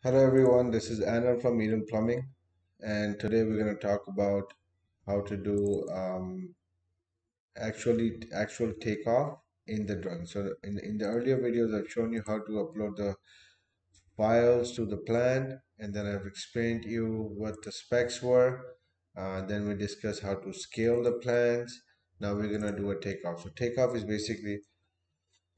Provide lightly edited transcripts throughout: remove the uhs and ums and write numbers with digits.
Hello everyone, this is Anna from Eden Plumbing, and today we're going to talk about how to do actual takeoff in the drawing. So in the earlier videos, I've shown you how to upload the files to the plan, and then I've explained to you what the specs were. Then we discussed how to scale the plans. Now we're going to do a takeoff. So takeoff is basically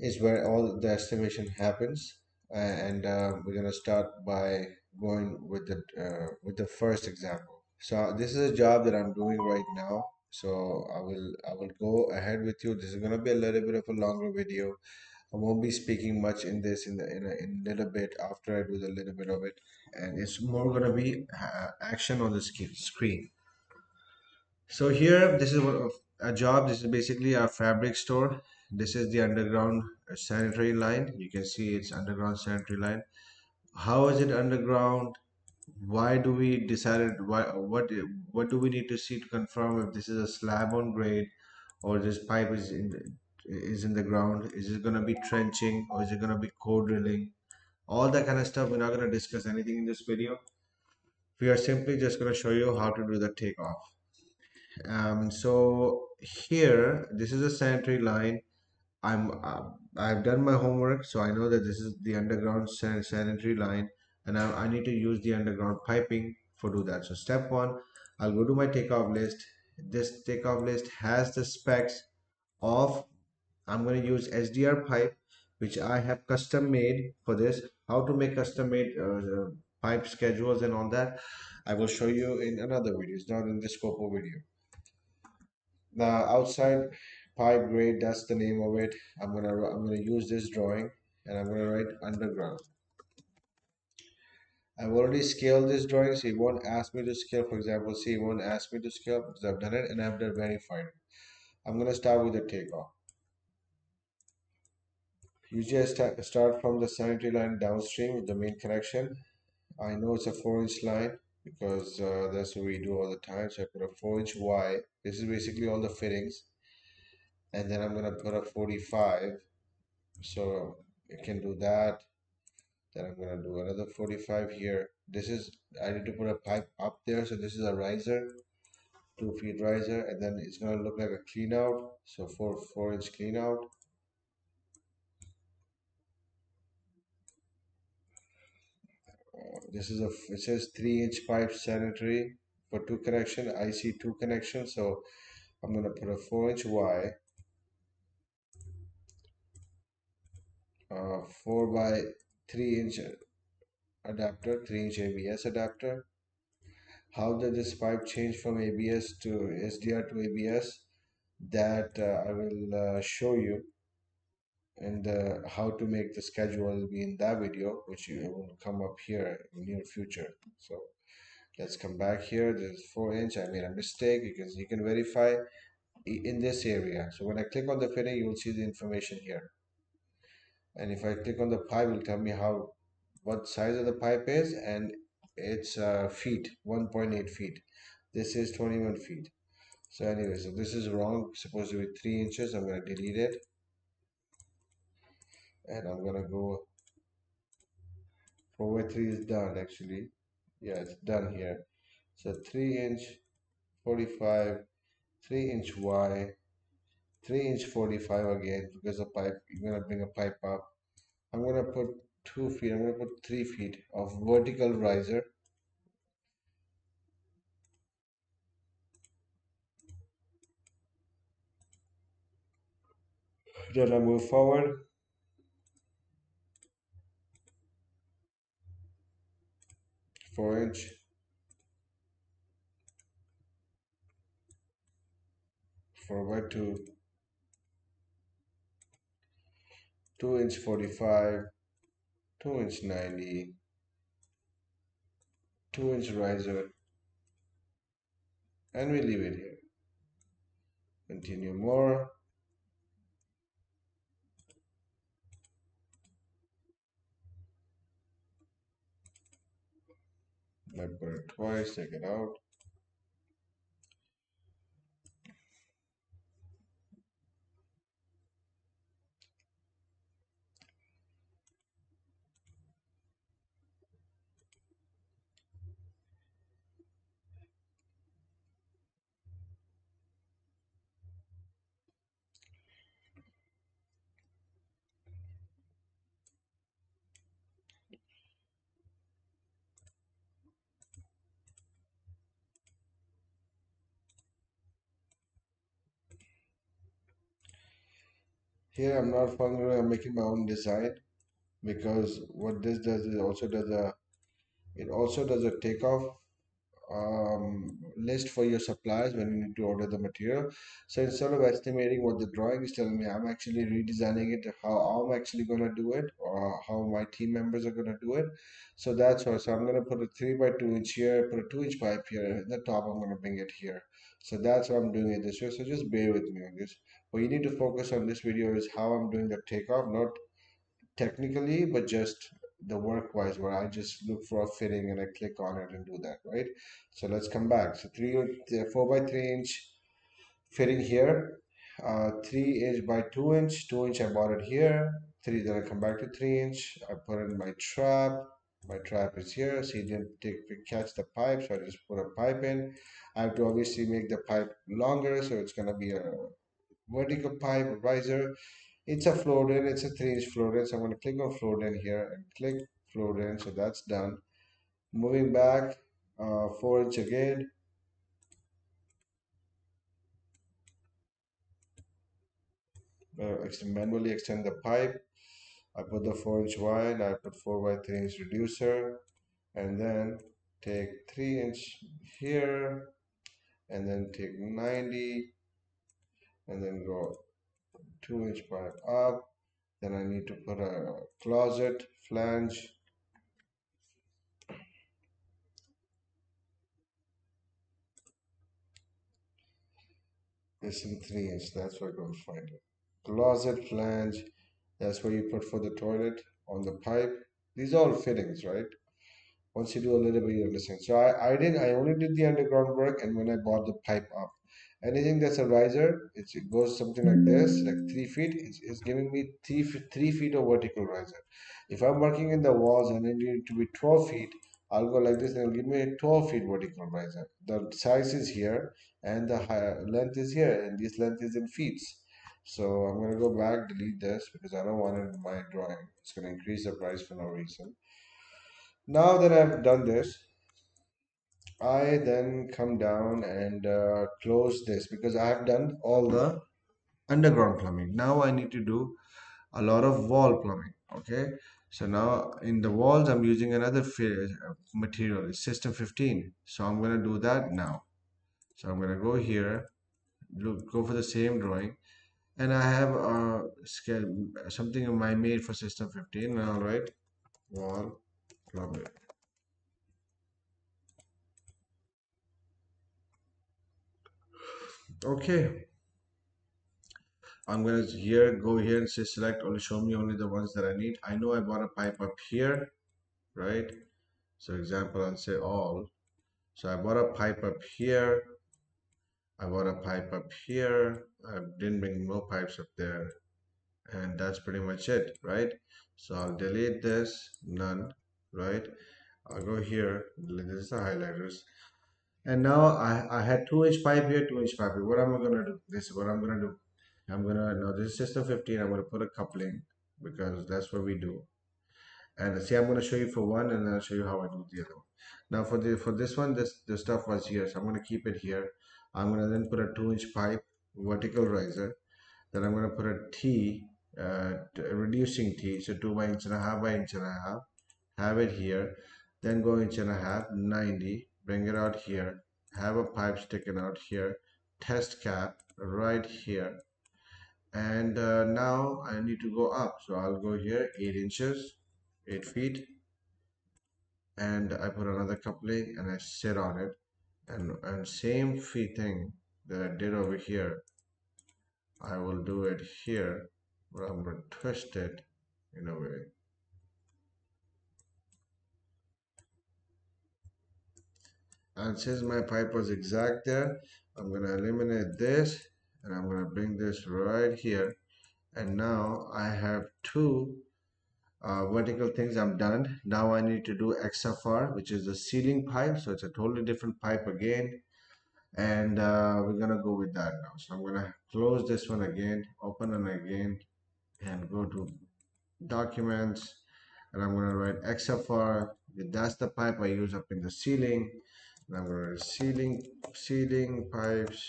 is where all the estimation happens, and we're going to start by going with the first example. So this is a job that I'm doing right now, so I will go ahead with you. This is going to be a little bit of a longer video. I won't be speaking much in this in a little bit after I do the little bit of it, and it's more going to be action on the screen. So here, this is a job. This is basically a fabric store. This is the underground sanitary line. You can see it's underground sanitary line. How is it underground? Why do we decided why what do we need to see to confirm if this is a slab on grade or this pipe is in the ground? Is it going to be trenching or is it going to be core drilling? All that kind of stuff. We're not going to discuss anything in this video. We are simply just going to show you how to do the takeoff. So here, this is a sanitary line. I've done my homework, so I know that this is the underground sanitary line, and I need to use the underground piping for do that. So step one, I'll go to my takeoff list. This takeoff list has the specs of I'm going to use SDR pipe, which I have custom made for this. How to make custom made pipe schedules and all that, I will show you in another video. It's not in this scope of video. The outside pipe grade, that's the name of it. I'm gonna use this drawing and I'm gonna write underground. I've already scaled this drawing, so it won't ask me to scale. For example, see, it won't ask me to scale because I've done it and I've done verified. I'm gonna start with the takeoff. Usually I start from the sanitary line downstream with the main connection. I know it's a 4-inch line because that's what we do all the time. So I put a 4-inch Y. This is basically all the fittings, and then I'm gonna put a 45. So you can do that. Then I'm gonna do another 45 here. This is I need to put a pipe up there, so this is a riser, 2 feet riser, and then it's gonna look like a clean out. So 4 inch clean out. This is a it says 3-inch pipe sanitary for two connection. I see two connections, so I'm gonna put a 4-inch Y, 4 by 3-inch adapter, 3-inch ABS adapter. How did this pipe change from ABS to SDR to ABS? That I will show you, and how to make the schedule will be in that video, which you will come up here in near future. So let's come back here. There's 4-inch. I made a mistake because you can verify in this area. So when I click on the fitting, you will see the information here. And if I click on the pipe, it will tell me what size of the pipe is, and it's feet, 1.8 feet. This is 21 feet. So anyway, so this is wrong. Supposed to be 3 inches. I'm going to delete it, and I'm going to go 4 by 3 is done actually. Yeah, it's done here. So 3-inch 45, 3-inch Y, 3-inch 45 again because the pipe, you're gonna bring a pipe up. I'm gonna put 2 feet, I'm gonna put 3 feet of vertical riser. Then I move forward, 4-inch, 4 by 2, 2-inch 45, 2-inch 90, 2-inch riser, and we leave it here. Continue more. I put it twice, take it out. Here I'm not following, I'm making my own design because what this does is also does a takeoff list for your suppliers when you need to order the material. So instead of estimating what the drawing is telling me, I'm actually redesigning it how I'm actually going to do it or how my team members are going to do it. So that's why. So I'm going to put a 3 by 2 inch here, put a 2 inch pipe here, and at the top I'm going to bring it here. So that's why I'm doing it this way. So just bear with me on this. What you need to focus on this video is how I'm doing the takeoff, not technically, but just the work wise, where I just look for a fitting and I click on it and do that, right? So let's come back. So 4 by 3 inch fitting here, 3 inch by 2 inch, 2 inch I bought it here, three, then I come back to 3 inch, I put in my trap is here, so you didn't catch the pipe, so I just put a pipe in. I have to obviously make the pipe longer, so it's gonna be a vertical pipe, a riser. It's a float in, it's a 3 inch float in. So I'm going to click on float in here and click float in. So that's done. Moving back, 4 inch again. Manually extend the pipe. I put the 4 inch wide. I put 4 by 3 inch reducer, and then take 3 inch here, and then take 90, and then go 2 inch pipe up. Then I need to put a closet flange. This in 3 inch. That's where I go find it. Closet flange. That's where you put for the toilet on the pipe. These are all fittings, right? Once you do a little bit, you understand. So I only did the underground work and when I bought the pipe up. Anything that's a riser, it goes something like this, like 3 feet. It's giving me 3 feet of vertical riser. If I'm working in the walls and I need it to be 12 feet, I'll go like this and it'll give me a 12 feet vertical riser. The size is here and the length is here and this length is in feet. So I'm going to go back, delete this because I don't want it in my drawing. It's going to increase the price for no reason. Now that I've done this, I then come down and close this because I have done all the underground plumbing. Now I need to do a lot of wall plumbing. Okay, so now in the walls I'm using another material. It's system 15. So I'm going to do that now. So I'm going to go here, go for the same drawing, and I have something in my made for system 15. All right, wall plumbing. Okay, I'm gonna go here and say select only, show me only the ones that I need. I know I bought a pipe up here, right? So example, I'll say all. So I bought a pipe up here. I bought a pipe up here. I didn't bring no pipes up there. And that's pretty much it, right? So I'll delete this, none, right? I'll go here, this is the highlighters. And now I had 2 inch pipe here, 2 inch pipe here. What am I gonna do? This is what I'm gonna do. I'm gonna, now this is system 15, I'm gonna put a coupling because that's what we do. And see, I'm gonna show you for one and then I'll show you how I do the other one. Now for this one, the stuff was here, so I'm gonna keep it here. I'm gonna then put a 2 inch pipe, vertical riser. Then I'm gonna put a T, reducing T, so 2 by 1.5 inch by inch and a half. Have it here, then go inch and a half, 90, bring it out here, have a pipe sticking out here, test cap right here, and now I need to go up, so I'll go here 8 inches, 8 feet, and I put another coupling and I sit on it, and same feet thing that I did over here, I will do it here, but I'm going to twist it in a way. And since my pipe was exact there, I'm going to eliminate this and I'm going to bring this right here. And now I have two vertical things I'm done. Now I need to do XFR, which is the ceiling pipe. So it's a totally different pipe again. And we're going to go with that now. So I'm going to close this one again, open it again, and go to documents. And I'm going to write XFR. That's the pipe I use up in the ceiling. And I'm going to ceiling pipes.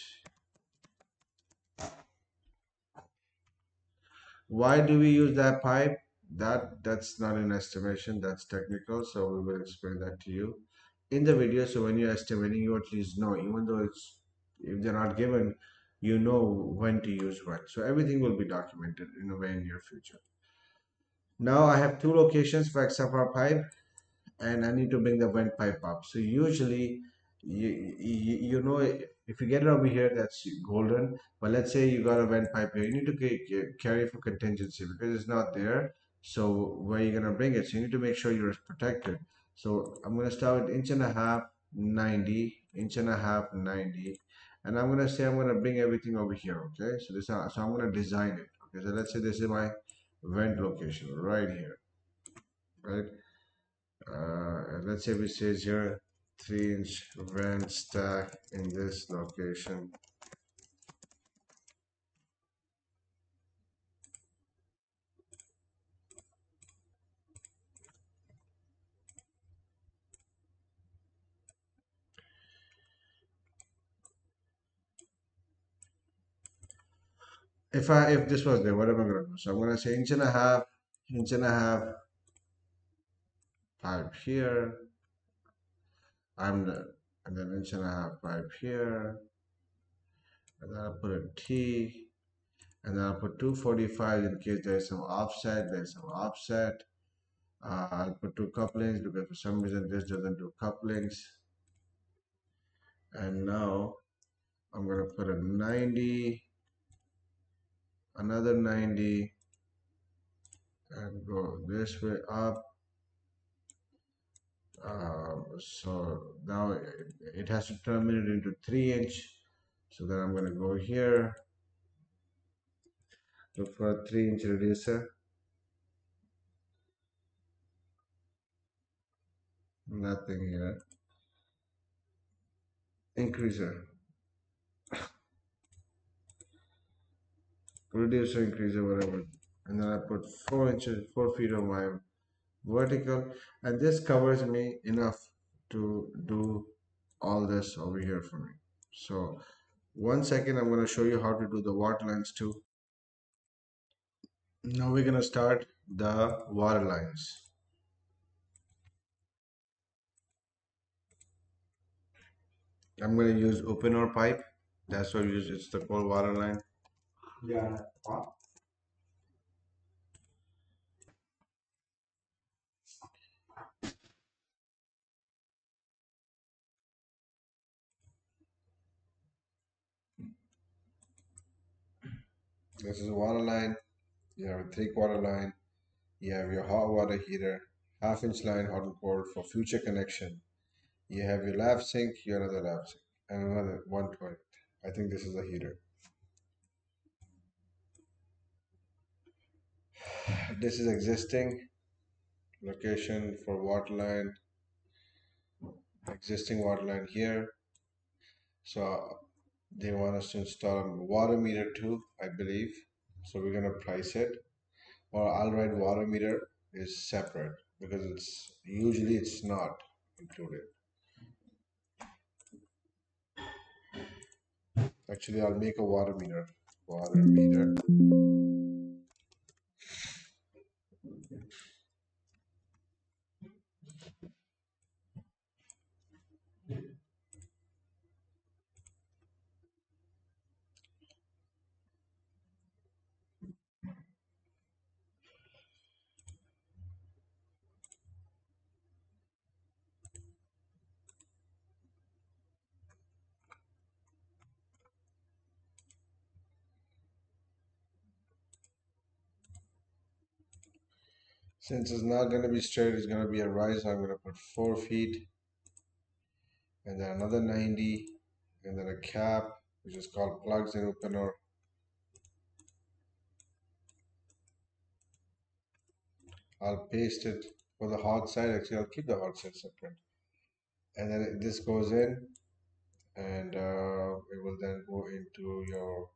Why do we use that pipe? That's not an estimation, that's technical, so we will explain that to you in the video. So when you're estimating, you at least know, even though it's if they're not given, you know when to use what. So everything will be documented in a way in your future. Now I have two locations for XFR pipe, and I need to bring the vent pipe up. So usually, you know, if you get it over here, that's golden. But let's say you got a vent pipe here, you need to carry for contingency because it's not there. So where you gonna bring it? So you need to make sure you're protected. So I'm gonna start with inch and a half, 90, inch and a half, 90, and I'm gonna say I'm gonna bring everything over here. Okay, so so I'm gonna design it. Okay, so let's say this is my vent location right here, right? Let's say we say here 3-inch vent stack in this location. If this was there, what am I gonna do? So I'm gonna say inch and a half pipe here. I'm the and then inch and a half pipe here, and then I'll put a T, and then I'll put 245 in case there's some offset. There's some offset. I'll put two couplings because for some reason this doesn't do couplings. And now I'm gonna put a 90, another 90, and go this way up. So now it has to terminate into 3-inch. So then I'm going to go here, look for a 3-inch reducer. Nothing here. Increaser, reducer, increaser, whatever. And then I put 4 inches, 4 feet of my vertical, and this covers me enough to do all this over here for me. So 1 second, I'm going to show you how to do the water lines too. Now we're going to start the water lines. I'm going to use open or pipe. That's what we use. It's the cold water line. Yeah. This is a water line. You have a 3/4 line. You have your hot water heater, half-inch line, hot and cold for future connection. You have your lap sink, your another lap sink, and another one toilet. I think this is a heater. This is existing location for water line, existing water line here. So they want us to install a water meter too, I believe. So we're gonna price it. Or I'll write water meter is separate because it's usually it's not included. Actually, I'll make a water meter. Water meter. Since it's not going to be straight, it's going to be a rise. I'm going to put 4 feet and then another 90 and then a cap, which is called plugs and opener. I'll paste it for the hot side. Actually, I'll keep the hot side separate. And then this goes in and it will then go into your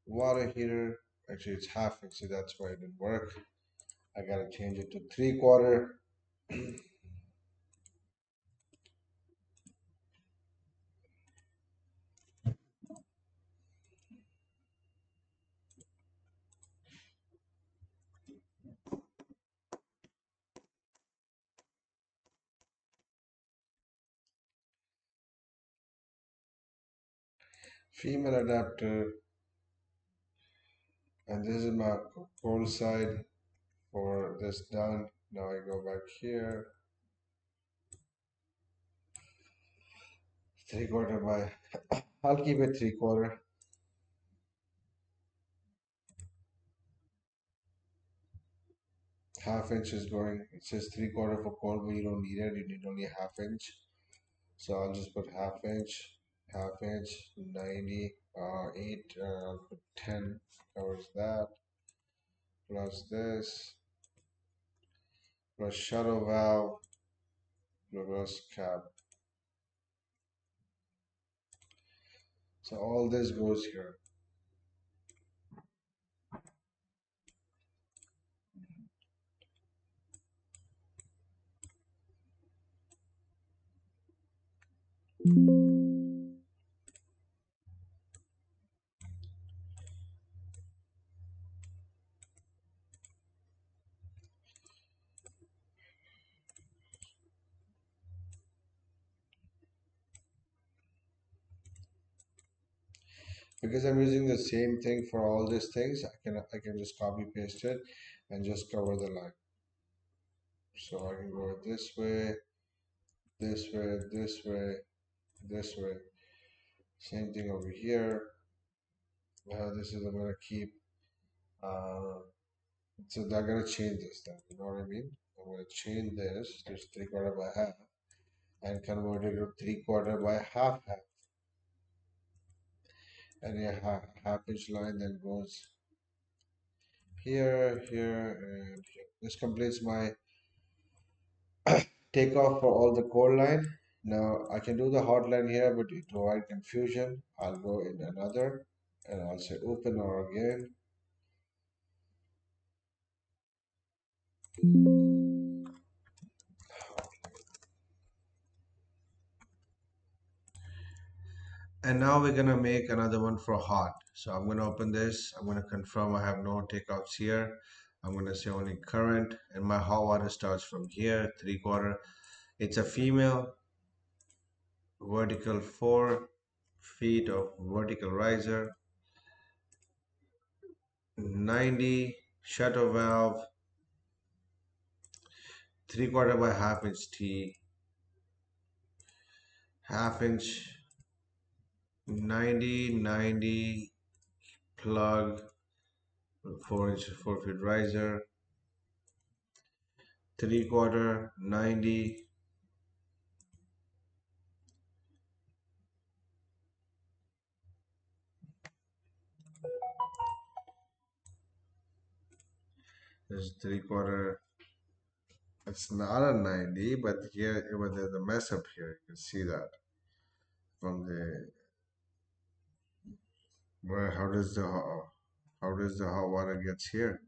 water heater. Actually, it's half inch, see that's why it didn't work. I gotta change it to 3/4. female adapter, and this is my cold side for this done. Now I go back here, 3/4 by, I'll keep it 3/4. Half inch is going, it says 3/4 for cold, but you don't need it, you need only a half inch. So I'll just put half inch, 90, 8, I'll put 10, covers that, plus this, plus shuttle valve, reverse cap. So all this goes here. Because I'm using the same thing for all these things, I can just copy paste it and just cover the line. So I can go this way, this way, this way, this way. Same thing over here. This is I'm gonna keep. Uh, so they're gonna change this then. You know what I mean? I'm gonna change this to 3/4 by half and convert it to 3/4 by half, and a half inch line then goes here, here, and here. This completes my takeoff for all the core line. Now I can do the hot line here, but to avoid confusion, I'll go in another and I'll say open or again. And now we're gonna make another one for hot. So I'm gonna open this. I'm gonna confirm I have no takeoffs here. I'm gonna say only current, and my hot water starts from here, 3/4. It's a female, vertical 4 feet of vertical riser, 90 shutter valve, 3/4 by half inch T, half inch, 90 plug, 4 inch 4 feet riser, 3/4 90. There's 3/4. It's not a 90, but here, but there's a mess up here. You can see that from the where. How does the hot water gets here?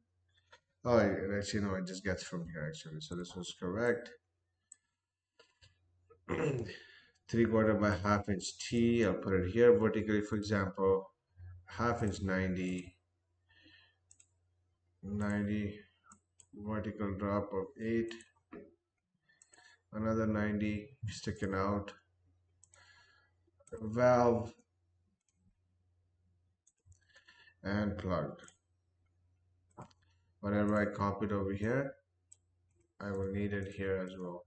Oh, actually no, it just gets from here actually. So this was correct. 3/4 by half inch T. I'll put it here vertically, for example, half inch 90 vertical drop of 8, another 90 sticking out, valve and plug. Whatever I copied over here, I will need it here as well.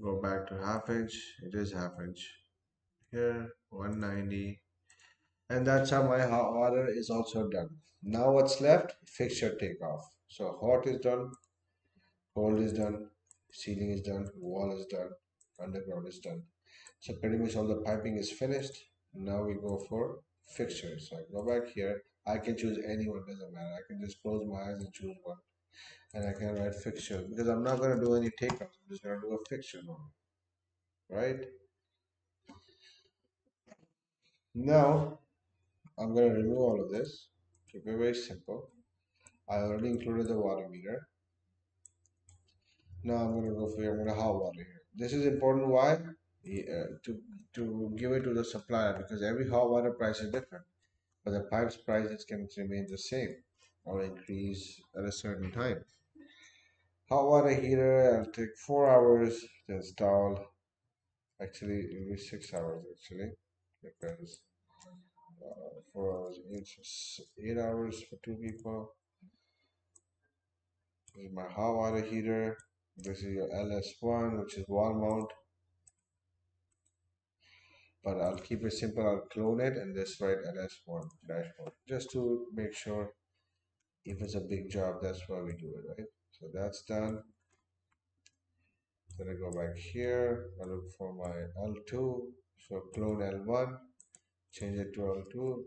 Go back to half inch, it is half inch. Here, 190. And that's how my hot water is also done. Now what's left? Fixture takeoff. So hot is done, cold is done, ceiling is done, wall is done, underground is done. So pretty much all the piping is finished. Now we go for fixtures. So I go back here. I can choose any one, doesn't matter. I can just close my eyes and choose one. And I can write fixture because I'm not going to do any takeoffs. I'm just going to do a fixture only, right? Now I'm going to remove all of this. Keep it very simple. I already included the water meter. Now I'm going to go for I'm going to hot water here. This is important. Why? To give it to the supplier because every hot water price is different. But the pipe's prices can remain the same or increase at a certain time. Hot water heater, I'll take 4 hours to install. Actually, it'll be 6 hours actually. because 4 hours, 8 hours for two people. This is my hot water heater. This is your LS1, which is wall mount, but I'll keep it simple. I'll clone it and just write LS1 dashboard just to make sure if it's a big job, that's why we do it, right? So that's done. Then I go back here. I look for my L2. So clone L1, change it to L2.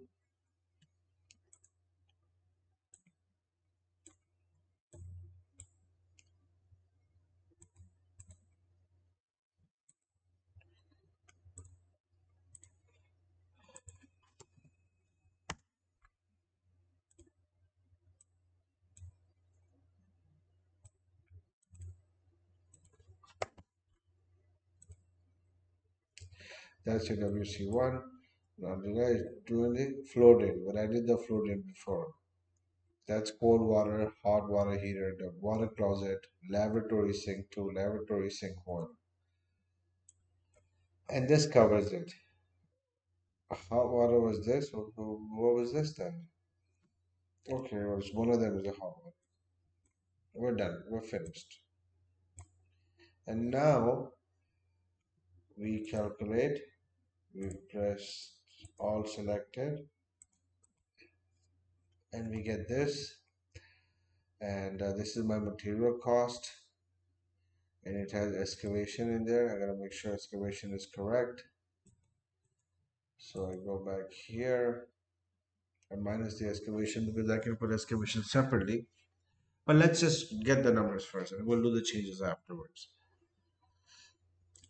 That's your WC1. Now did I do the flow drain? When I did the flow drain before, that's cold water, hot water heater, the water closet, laboratory sink 2, laboratory sink 1. And this covers it. Hot water was this? What was this then? Okay, it was one of them is a hot water. We're done. We're finished. And now we calculate. We press all selected, and we get this. And this is my material cost, and it has excavation in there. I gotta make sure excavation is correct. So I go back here and minus the excavation because I can put excavation separately. But let's just get the numbers first and we'll do the changes afterwards.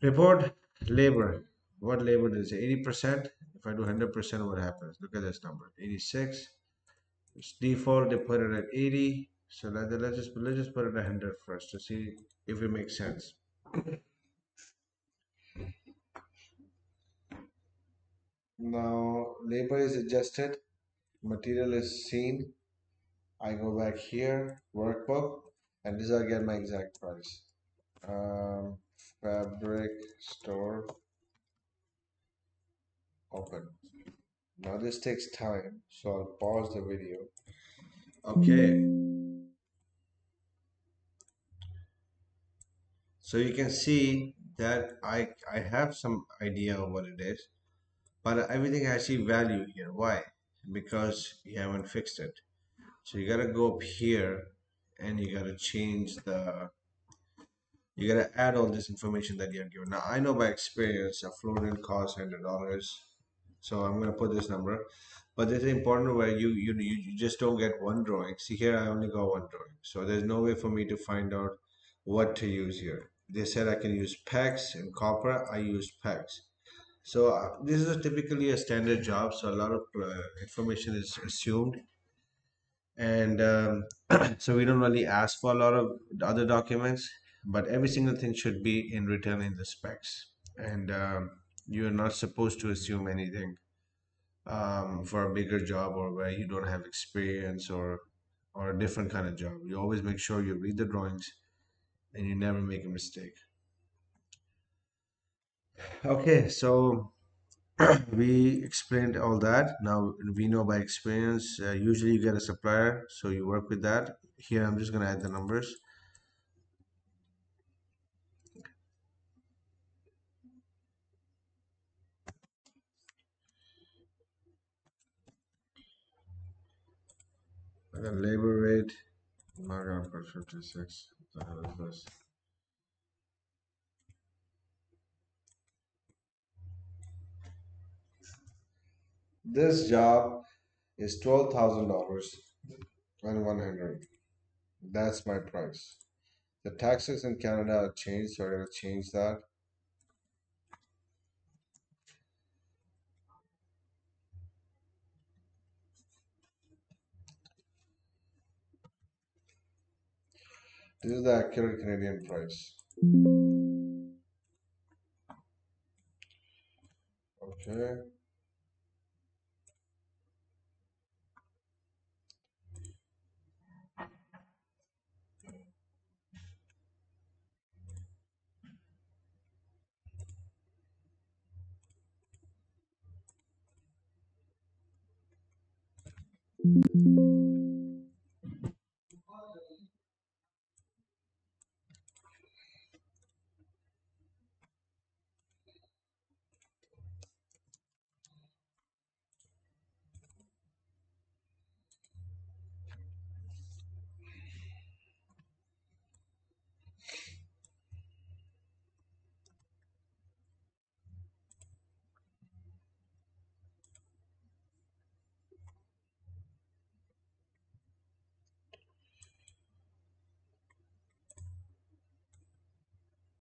Report labor. What labor is 80%? If I do 100%, what happens? Look at this number 86. It's default, they put it at 80. So let's just put it at 100 first to see if it makes sense. Now labor is adjusted, material is seen. I go back here, workbook, and this is again my exact price. Um, Fabric store open. Now this takes time, so I'll pause the video. Okay, so you can see that I have some idea of what it is, but everything has actually value here. Why? Because you haven't fixed it. So you gotta go up here and you gotta change the you gotta add all this information that you have given. Now I know by experience a floating costs $100, so I'm gonna put this number. But it's important where you just don't get one drawing. See here, I only got one drawing, so there's no way for me to find out what to use here. They said I can use PEX and copper. I use PEX. So this is typically a standard job, so a lot of information is assumed, and so we don't really ask for a lot of other documents, but every single thing should be in written in the specs, and you're not supposed to assume anything for a bigger job or where you don't have experience or a different kind of job. You always make sure you read the drawings and you never make a mistake. Okay, so we explained all that. Now we know by experience, usually you get a supplier, so you work with that. Here I'm just going to add the numbers. And then labor rate, not going to put 56. What the hell is this? This job is $12,000 and 100. That's my price. The taxes in Canada are changed, so I gotta change that. This is the accurate Canadian price. Okay.